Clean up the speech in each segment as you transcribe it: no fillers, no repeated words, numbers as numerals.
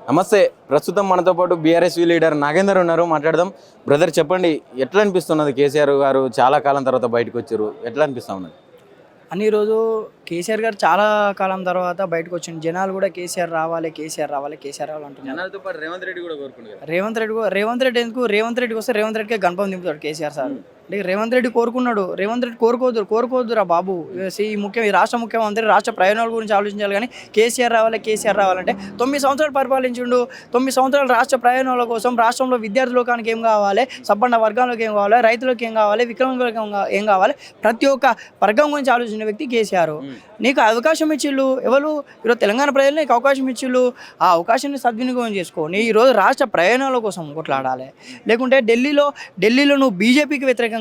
నమస్తే. ప్రస్తుతం మనతో పాటు బీఆర్ఎస్ లీడర్ నాగేందర్ ఉన్నారు, మాట్లాడదాం. బ్రదర్ చెప్పండి, ఎట్లా అనిపిస్తున్నది? కేసీఆర్ గారు చాలా కాలం తర్వాత బయటకు వచ్చారు, ఎట్లా అనిపిస్తా ఉన్నది? అని ఈరోజు కేసీఆర్ గారు చాలా కాలం తర్వాత బయటకు వచ్చింది. జనాలు కూడా కేసీఆర్ రావాలి, కేసీఆర్ రావాలి, కేసీఆర్ రావాలి అంటున్నారు. జనాలతో పాటు రేవంత్ రెడ్డి కూడా కోరుకున్నారు. రేవంత్ రెడ్డి ఎందుకు? రేవంత్ రెడ్డికి వస్తే రేవంత్ రెడ్డికే గణపం దింపుతాడు కేసీఆర్ సార్. అంటే రేవంత్ రెడ్డి కోరుకున్నాడు, రేవంత్ రెడ్డి కోరుకోవద్దురా బాబు. ఈ రాష్ట్ర ముఖ్యమంత్రి రాష్ట్ర ప్రయోజనాల గురించి ఆలోచించాలి, కానీ కేసీఆర్ రావాలంటే 9 సంవత్సరాలు పరిపాలించిండు. 9 సంవత్సరాలు రాష్ట్ర ప్రయోజనాల కోసం, రాష్ట్రంలో విద్యార్థి లోకానికి ఏం కావాలి, సబ్బండ వర్గాలకు ఏం కావాలి, రైతులకు ఏం కావాలి, వికలాంగులకు ఏం కావాలి, ప్రతి ఒక్క వర్గం గురించి ఆలోచించిన వ్యక్తి కేసీఆర్. నీకు అవకాశం ఇచ్చిళ్ళు ఎవరు? ఈరోజు తెలంగాణ ప్రజలు నీకు అవకాశం ఇచ్చిళ్ళు. ఆ అవకాశాన్ని సద్వినియోగం చేసుకొని ఈరోజు రాష్ట్ర ప్రయోజనాల కోసం కొట్లాడాలి. లేకుంటే ఢిల్లీలో నువ్వు బీజేపీకి వ్యతిరేకంగా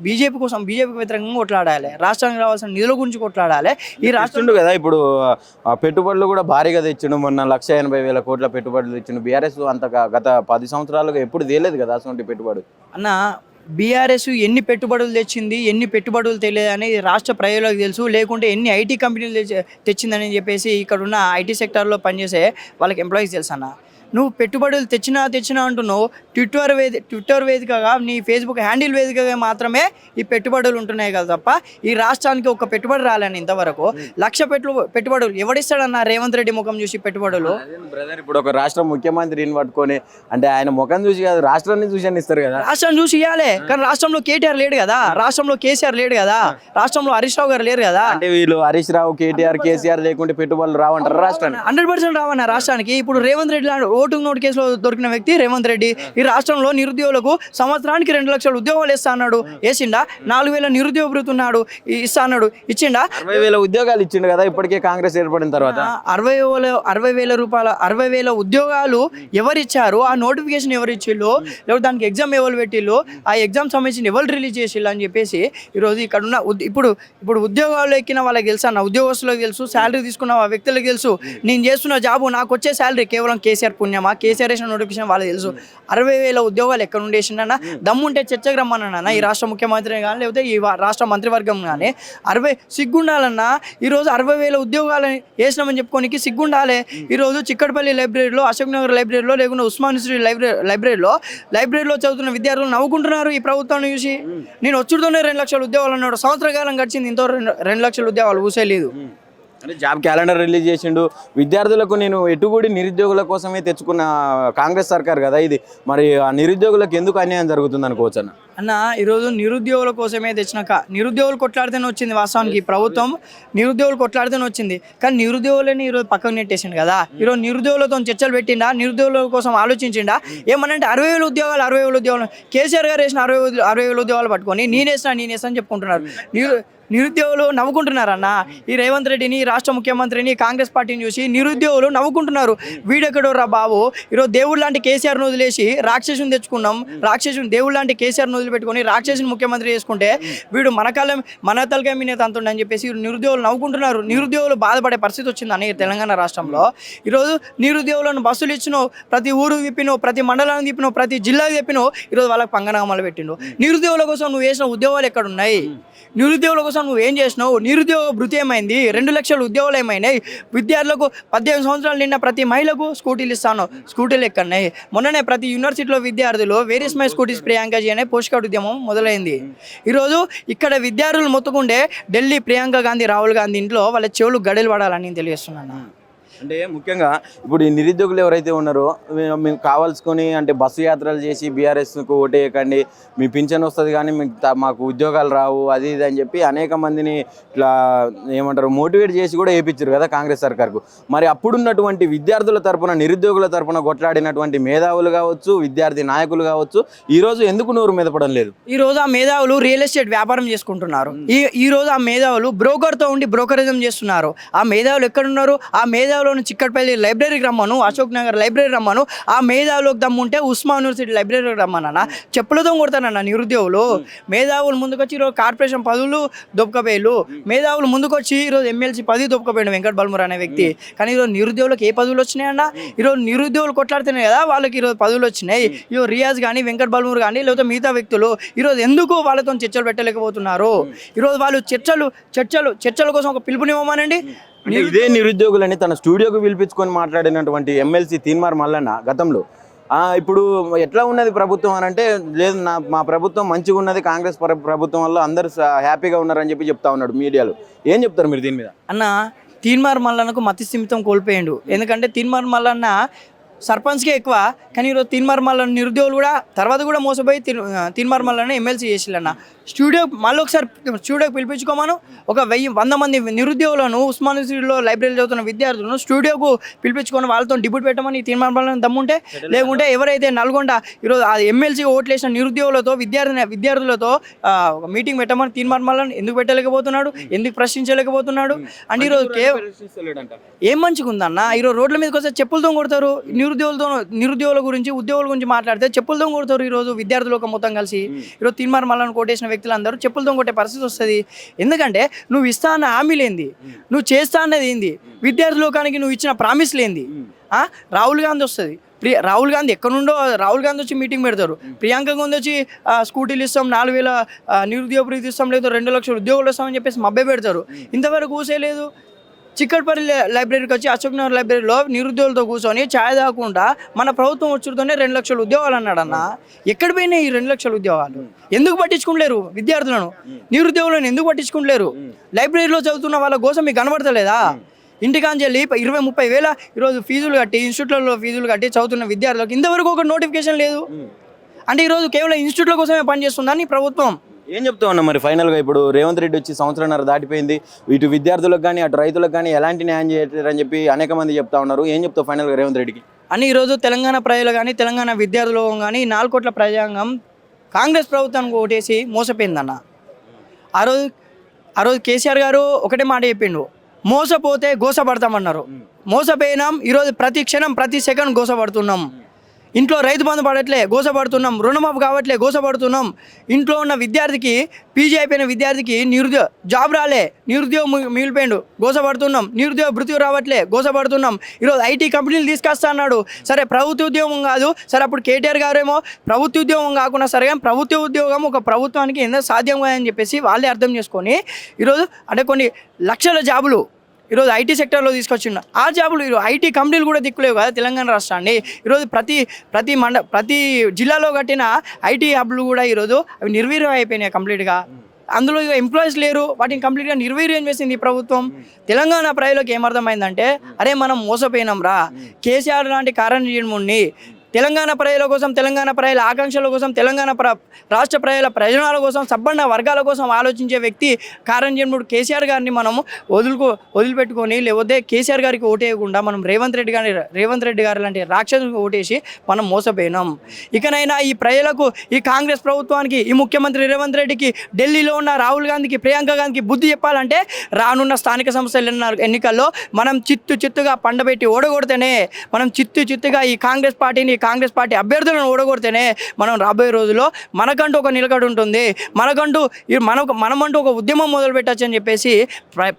బీజేపీకి వ్యతిరేకంగా కొట్లాడాలి. రాష్ట్రానికి రావాల్సిన నిధుల గురించి కొట్లాడాలి. ఈ రాష్ట్రం కదా ఇప్పుడు పెట్టుబడులు కూడా భారీగా తెచ్చిండు. మొన్న 1,80,000 కోట్ల పెట్టుబడులు తెచ్చిండు. బీఆర్ఎస్ అంత గత 10 సంవత్సరాలుగా ఎప్పుడు తేలేదు కదా అటువంటి పెట్టుబడి. అన్న, బీఆర్ఎస్ ఎన్ని పెట్టుబడులు తెచ్చింది, ఎన్ని పెట్టుబడులు తెలియదు అనేది రాష్ట్ర ప్రజలకు తెలుసు. లేకుంటే ఎన్ని ఐటీ కంపెనీలు తెచ్చిందని చెప్పేసి ఇక్కడ ఉన్న ఐటీ సెక్టార్లో పనిచేసే వాళ్ళకి ఎంప్లాయీస్ తెలుసు అన్న. నువ్వు పెట్టుబడులు తెచ్చినా అంటున్నావు. ట్విట్టర్ వేదికగా, నీ ఫేస్బుక్ హ్యాండిల్ వేదికగా మాత్రమే ఈ పెట్టుబడులు ఉంటున్నాయి కదా తప్ప ఈ రాష్ట్రానికి ఒక పెట్టుబడి రాలని ఇంతవరకు. 1,00,000 పెట్టుబడులు ఎవడిస్తాడన్న? రేవంత్ రెడ్డి ముఖం చూసి పెట్టుబడులు. బ్రదర్, ఇప్పుడు ఒక రాష్ట్ర ముఖ్యమంత్రిని పట్టుకొని, అంటే ఆయన ముఖం చూసి కాదు, రాష్ట్రాన్ని చూసి అని ఇస్తారు కదా. రాష్ట్రం చూసి ఇవ్వాలి, కానీ రాష్ట్రంలో కేటీఆర్ లేడు కదా, రాష్ట్రంలో కేసీఆర్ లేడు కదా, రాష్ట్రంలో హరీష్ రావు గారు లేరు కదా. అంటే వీళ్ళు హరీష్ రావు, కేటీఆర్, కేసీఆర్ లేకుంటే పెట్టుబడులు రావంటారు రాష్ట్రానికి. 100% రావన్న రాష్ట్రానికి. ఇప్పుడు రేవంత్ రెడ్డి ఓటు కేసులో దొరికిన వ్యక్తి రేవంత్ రెడ్డి ఈ రాష్ట్రంలో నిరుద్యోగులకు సంవత్సరానికి 2 లక్షల ఉద్యోగాలు ఇస్తా అన్నాడు. వేసిండా? 4,000 నిరుద్యోగ భృతి ఉన్నాడు ఇస్తా అన్నాడు. ఇచ్చిండా? 60,000 ఉద్యోగాలు ఇచ్చిండు కదా ఇప్పటికే కాంగ్రెస్ ఏర్పడిన తర్వాత. 60,000 రూపాయల 60,000 ఉద్యోగాలు ఎవరిచ్చారు? ఆ నోటిఫికేషన్ ఎవరు ఇచ్చిళ్ళు? లేకపోతే దానికి ఎగ్జామ్ ఎవరు పెట్టిళ్ళు? ఆ ఎగ్జామ్ సంబంధించిన ఎవరు రిలీజ్ చేసిళ్ళు అని చెప్పేసి ఈరోజు ఇక్కడ ఉన్న ఇప్పుడు ఉద్యోగాలు ఎక్కిన వాళ్ళకి తెలుసు అన్న, ఉద్యోగస్తులకు తెలుసు, శాలరీ తీసుకున్న వ్యక్తులకు తెలుసు. నేను చేస్తున్న జాబు, నాకు వచ్చే శాలరీ కేవలం కేసీఆర్ పుణ్యమా, కేసీఆర్ వేసిన నోటిఫికేషన్ వాళ్ళకి తెలుసు. 60,000 ఉద్యోగాలు ఎక్కడ నుండి వేసిండన్నా? దమ్ముంటే చర్చకు రమ్మన్నా ఈ రాష్ట్ర ముఖ్యమంత్రి కానీ, లేకపోతే ఈ రాష్ట్ర మంత్రివర్గం కానీ. సిగ్గుండాలన్నా. ఈరోజు 60,000 ఉద్యోగాలు వేసినామని చెప్పుకోనికి సిగ్గుండాలి. ఈరోజు చిక్కడపల్లి లైబ్రరీలో, అశోక్ నగర్ లైబ్రరీలో, లేకుండా ఉస్మాన్ యూనివర్సిటీ లైబ్రరీలో చదువుతున్న విద్యార్థులు నవ్వుకుంటున్నారు ఈ ప్రభుత్వాన్ని చూసి. నేను వచ్చుడుతోనే 2 లక్షల ఉద్యోగాలు అన్నాడు. సంవత్సర కాలం గడిచింది, ఇంతో 2 లక్షల ఉద్యోగాలు ఊసేలేదు. అంటే జాబ్ క్యాలెండర్ రిలీజ్ చేసిండు. విద్యార్థులకు నేను ఎటుబడి నిరుద్యోగుల కోసమే తెచ్చుకున్న కాంగ్రెస్ సర్కార్ కదా ఇది. మరి ఆ నిరుద్యోగులకు ఎందుకు అన్యాయం జరుగుతుంది అనుకోవచ్చు అన్న? ఈరోజు నిరుద్యోగుల కోసమే తెచ్చినాక నిరుద్యోగులు కొట్లాడితేనే వచ్చింది. వాస్తవానికి ఈ ప్రభుత్వం నిరుద్యోగులు కొట్లాడితేనే వచ్చింది, కానీ నిరుద్యోగులని ఈరోజు పక్కకు నెట్టేసిండు కదా. ఈరోజు నిరుద్యోగులతో చర్చలు పెట్టిండా? నిరుద్యోగుల కోసం ఆలోచించిండా? ఏమనంటే 60,000 ఉద్యోగాలు కేసీఆర్ గారు వేసిన 60,000 ఉద్యోగాలు పట్టుకొని నేనేస్తా అని చెప్పుకుంటున్నారు. నిరుద్యోగులు నవ్వుకుంటున్నారన్న. ఈ రేవంత్ రెడ్డిని, రాష్ట్ర ముఖ్యమంత్రిని, కాంగ్రెస్ పార్టీని చూసి నిరుద్యోగులు నవ్వుకుంటున్నారు. వీడెక్కడో రా బాబు. ఈరోజు దేవుడు లాంటి కేసీఆర్ను వదిలేసి రాక్షసుని తెచ్చుకున్నాం. దేవుడు లాంటి కేసీఆర్ను వదిలిపెట్టుకొని రాక్షసుని ముఖ్యమంత్రి చేసుకుంటే వీడు మన తలకాయ మీద అంతుండని చెప్పేసి నిరుద్యోగులు నవ్వుకుంటున్నారు. నిరుద్యోగులు బాధపడే పరిస్థితి వచ్చిందని తెలంగాణ రాష్ట్రంలో. ఈరోజు నిరుద్యోగులను బస్సులు ఇచ్చినావు, ప్రతి ఊరు తిప్పినావు, ప్రతి మండలానికి తిప్పినావు, ప్రతి జిల్లాకి తిప్పినావు. ఈరోజు వాళ్ళకి పంగనామాలు పెట్టిండు. నిరుద్యోగుల కోసం నువ్వు వేసిన ఉద్యోగాలు ఎక్కడున్నాయి? నిరుద్యోగుల కోసం నువ్వు ఏం చేసినావు? నిరుద్యోగ భృతి ఏమైంది? 2 లక్షల ఉద్యోగాలు ఏమైనాయి? విద్యార్థులకు 18 సంవత్సరాలు నిన్న ప్రతి మహిళకు స్కూటీలు ఇస్తాను. స్కూటీలు ఎక్కడున్నాయి? మొన్ననే ప్రతి యూనివర్సిటీలో విద్యార్థులు where is my scooties Priyankaji అనే పోస్ట్ కార్డు ఉద్యమం మొదలైంది. ఈరోజు ఇక్కడ విద్యార్థులు మొత్తుకుంటే ఢిల్లీ ప్రియాంక గాంధీ, రాహుల్ గాంధీ ఇంట్లో వాళ్ళ చెవులు గడలు పడాలని నేను తెలియజేస్తున్నాను. అంటే ముఖ్యంగా ఇప్పుడు ఈ నిరుద్యోగులు ఎవరైతే ఉన్నారో మేము కావాల్సుకొని అంటే బస్సు యాత్రలు చేసి బీఆర్ఎస్కు ఓటేయకండి, మీ పింఛన్ వస్తుంది కానీ మాకు ఉద్యోగాలు రావు, అది ఇది అని చెప్పి అనేక మందిని ఇట్లా ఏమంటారు మోటివేట్ చేసి కూడా వేయించారు కదా కాంగ్రెస్ సర్కార్కు. మరి అప్పుడున్నటువంటి విద్యార్థుల తరపున, నిరుద్యోగుల తరపున కొట్లాడినటువంటి మేధావులు కావచ్చు, విద్యార్థి నాయకులు కావచ్చు, ఈరోజు ఎందుకు నోరు మెదపడం లేదు? ఈరోజు ఆ మేధావులు రియల్ ఎస్టేట్ వ్యాపారం చేసుకుంటున్నారు. ఈరోజు ఆ మేధావులు బ్రోకర్తో ఉండి బ్రోకరిజం చేస్తున్నారు. ఆ మేధావులు ఎక్కడున్నారు? ఆ మేధావులు చిక్కడపల్లి లైబ్రరీకి రమ్మను, అశోక్ నగర్ లైబ్రరీ రమ్మను. ఆ మేధావులకు దమ్ముంటే ఉస్మాన్ యూనివర్సిటీ లైబ్రరీకి రమ్మనన్నా. చెప్పులతో కొడతానన్న నిరుద్యోగులు. మేధావులు ముందుకొచ్చి ఈరోజు కార్పొరేషన్ పదవులు దొబ్బకపోయారు. మేధావులు ముందుకొచ్చి ఈరోజు ఎమ్మెల్సీ పదవి దొబ్బకపోయాడు వెంకట్ బల్మూర్ అనే వ్యక్తి. కానీ ఈరోజు నిరుద్యోగులకు ఏ పదవులు వచ్చినాయన్న? ఈరోజు నిరుద్యోగులు కొట్లాడుతున్నాయి కదా వాళ్ళకి ఈరోజు పదవులు వచ్చినాయి. ఈరోజు రియాజ్ కానీ, వెంకట్ బల్మూర్ కానీ, లేకపోతే మిగతా వ్యక్తులు ఈరోజు ఎందుకు వాళ్ళతో చర్చలు పెట్టలేకపోతున్నారు? ఈరోజు వాళ్ళు చర్చల కోసం ఒక పిలుపునివ్వమనండి. అంటే ఇదే నిరుద్యోగులని తన స్టూడియోకి పిలిపించుకొని మాట్లాడినటువంటి ఎమ్మెల్సీ తీన్మార్ మల్లన్న గతంలో ఇప్పుడు ఎట్లా ఉన్నది ప్రభుత్వం అని అంటే, లేదు మా ప్రభుత్వం మంచిగా ఉన్నది, కాంగ్రెస్ ప్రభుత్వం వల్ల అందరూ హ్యాపీగా ఉన్నారని చెప్పి చెప్తా ఉన్నాడు మీడియాలో. ఏం చెప్తారు మీరు దీని మీద? అన్న తీన్మార్ మల్లన్నకు మతి స్థిమితం కోల్పోయిండు. ఎందుకంటే తీన్మార్ మల్లన్న సర్పంచ్కే ఎక్కువ, కానీ ఈరోజు తీన్మార్ మల్లన్న నిరుద్యోగులు కూడా తర్వాత కూడా మోసపోయి తీన్మార్ మల్లన్న ఎమ్మెల్సీ చేసిల్లన్న. మళ్ళీ ఒకసారి స్టూడియోకి పిలిపించుకోమను. 100 మంది నిరుద్యోగులను ఉస్మాన్ యూనివర్సిటీలో లైబ్రరీలో చదువుతున్న విద్యార్థులను స్టూడియోకు పిలిపించుకొని వాళ్ళతో డిబేట్ పెట్టమని తీన్మార్ మల్లన్న దమ్ముంటే, లేకుంటే ఎవరైతే నల్గొండ ఈరోజు ఎమ్మెల్సీ ఓట్లేసిన నిరుద్యోగులతో విద్యార్థులతో మీటింగ్ పెట్టమని తీన్మార్ మల్లన్న ఎందుకు పెట్టలేకపోతున్నాడు, ఎందుకు ప్రశ్నించలేకపోతున్నాడు అంటే ఈరోజు ఏం మంచిగా ఉందన్న. ఈరోజు రోడ్ల మీదకి వస్తే చెప్పులతో కొడతారు. నిరుద్యోగుల గురించి ఉద్యోగుల గురించి మాట్లాడితే చెప్పులతో కొడతారు. ఈరోజు విద్యార్థులకు మొత్తం కలిసి ఈరోజు తీన్మార్ మల్లన్న కొట్టేసిన వ్యక్తులందరూ చెప్పులతో కొట్టే పరిస్థితి వస్తుంది. ఎందుకంటే నువ్వు ఇస్తా అన్న హామీలు ఏంది, నువ్వు చేస్తా అన్నది ఏంది, విద్యార్థి లోకానికి నువ్వు ఇచ్చిన ప్రామిస్లు ఏంది? రాహుల్ గాంధీ వస్తుంది, రాహుల్ గాంధీ ఎక్కడుండో రాహుల్ గాంధీ వచ్చి మీటింగ్ పెడతారు. ప్రియాంక గాంధీ వచ్చి స్కూటీలు ఇస్తాం, 4000 నిరుద్యోగ ప్రీతి ఇస్తాం, లేదు 2 లక్షల ఉద్యోగులు ఇస్తామని చెప్పేసి మబ్బే పెడతారు. ఇంతవరకు కూసేలేదు. చిక్కడపల్లి లైబ్రరీకి వచ్చి అశోక్ నగర్ లైబ్రరీలో నిరుద్యోగులతో కూర్చొని ఛాయ్ తాగకుండా మన ప్రభుత్వం వచ్చుతోనే 2 లక్షల ఉద్యోగాలు అన్నాడన్న. ఎక్కడ పోయినాయి ఈ 2 లక్షల ఉద్యోగాలు? ఎందుకు పట్టించుకోలేరు విద్యార్థులను, నిరుద్యోగులను ఎందుకు పట్టించుకోలేరు? లైబ్రరీలో చదువుతున్న వాళ్ళ కోసం మీకు కనబడతలేదా? ఇంటికాంచెల్లి 20-30 వేల ఈరోజు ఫీజులు కట్టి, ఇన్స్టిట్యూట్లలో ఫీజులు కట్టి చదువుతున్న విద్యార్థులకు ఇంతవరకు ఒక నోటిఫికేషన్ లేదు. అంటే ఈరోజు కేవలం ఇన్స్టిట్యూట్ల కోసమే పనిచేస్తుందని ప్రభుత్వం. ఏం చెప్తా ఉన్నా మరి ఫైనల్గా? ఇప్పుడు రేవంత్ రెడ్డి వచ్చి 1.5 దాటిపోయింది, ఇటు విద్యార్థులకు కానీ అటు రైతులకు కానీ ఎలాంటి న్యాయం చేయట్లేరని చెప్పి అనేక మంది చెప్తా ఉన్నారు. ఏం చెప్తావు ఫైనల్గా రేవంత్ రెడ్డికి? అని ఈరోజు తెలంగాణ ప్రజలు కానీ తెలంగాణ విద్యార్థులు కానీ 4 కోట్ల ప్రజాంగం కాంగ్రెస్ ప్రభుత్వానికి ఓటేసి మోసపోయిందన్న. ఆ రోజు కేసీఆర్ గారు ఒకటే మాట చెప్పిండు, మోసపోతే గోసపడతామన్నారు. మోసపోయినాం. ఈరోజు ప్రతి క్షణం ప్రతి సెకండ్ గోసపడుతున్నాం. ఇంట్లో రైతు బంధు పడట్లే, గోసపడుతున్నాం. రుణమాఫీ కావట్లే, గోసపడుతున్నాం. ఇంట్లో ఉన్న విద్యార్థికి, పీజీ అయిపోయిన విద్యార్థికి జాబ్ రాలే, నిరుద్యోగం మిగిలిపోయిండు, గోసపడుతున్నాం. నిరుద్యోగ భృతి రావట్లే, గోసపడుతున్నాం. ఈరోజు ఐటీ కంపెనీలు తీసుకొస్తా అన్నాడు. సరే ప్రభుత్వ ఉద్యోగం కాదు, సరే అప్పుడు కేటీఆర్ గారేమో ప్రభుత్వ ఉద్యోగం కాకుండా సరే ప్రభుత్వ ఉద్యోగం ఒక ప్రభుత్వానికి ఎంత సాధ్యం కాదని చెప్పేసి వాళ్ళే అర్థం చేసుకొని ఈరోజు అంటే కొన్ని లక్షల జాబులు ఈరోజు ఐటీ సెక్టర్లో తీసుకొచ్చిండు. ఆ జాబులు ఈరోజు ఐటీ కంపెనీలు కూడా దిక్కులేవు కదా తెలంగాణ రాష్ట్రాన్ని. ఈరోజు ప్రతి జిల్లాలో కట్టిన ఐటీ హబ్లు కూడా ఈరోజు అవి నిర్వీర్యం అయిపోయినాయి కంప్లీట్గా. అందులో ఇక ఎంప్లాయీస్ లేరు, వాటిని కంప్లీట్గా నిర్వీర్యం చేసింది ఈ ప్రభుత్వం. తెలంగాణ ప్రజలకు ఏమర్థమైందంటే, అరే మనం మోసపోయినాం రా. కేసీఆర్ లాంటి కారణజన్ముడిని తెలంగాణ ప్రజల కోసం, తెలంగాణ ప్రజల ఆకాంక్షల కోసం, తెలంగాణ రాష్ట్ర ప్రజల ప్రయోజనాల కోసం, సబ్బన్న వర్గాల కోసం ఆలోచించే వ్యక్తి కారణజన్ముడు కేసీఆర్ గారిని మనం వదిలిపెట్టుకొని, లేకపోతే కేసీఆర్ గారికి ఓటేయకుండా మనం రేవంత్ రెడ్డి గారి లాంటి రాక్షసులకు ఓటేసి మనం మోసపోయినాం. ఇకనైనా ఈ ప్రజలకు, ఈ కాంగ్రెస్ ప్రభుత్వానికి, ఈ ముఖ్యమంత్రి రేవంత్ రెడ్డికి, ఢిల్లీలో ఉన్న రాహుల్ గాంధీకి, ప్రియాంక గాంధీకి బుద్ధి చెప్పాలంటే రానున్న స్థానిక సంస్థల ఎన్నికల్లో మనం చిత్తుగా పండబెట్టి ఓడగొడితేనే, మనం చిత్తుగా ఈ కాంగ్రెస్ పార్టీ అభ్యర్థులను ఓడగొడితేనే మనం రాబోయే రోజుల్లో మనకంటూ ఒక నిలకడ ఉంటుంది, మనమంటూ ఒక ఉద్యమం మొదలు పెట్టచ్చు అని చెప్పేసి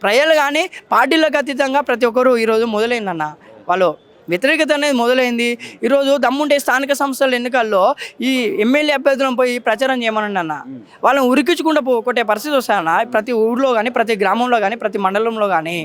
ప్రజలు కానీ పార్టీలకు అతీతంగా ప్రతి ఒక్కరూ ఈరోజు మొదలైందన్న. వాళ్ళు వ్యతిరేకత అనేది మొదలైంది. ఈరోజు దమ్ముంటే స్థానిక సంస్థల ఎన్నికల్లో ఈ ఎమ్మెల్యే అభ్యర్థులను పోయి ప్రచారం చేయమనండి అన్న. వాళ్ళని ఉరికించుకుంటూ కొట్టే పరిస్థితి వస్తాయన్న ప్రతి ఊర్లో కానీ, ప్రతి గ్రామంలో కానీ, ప్రతి మండలంలో కానీ.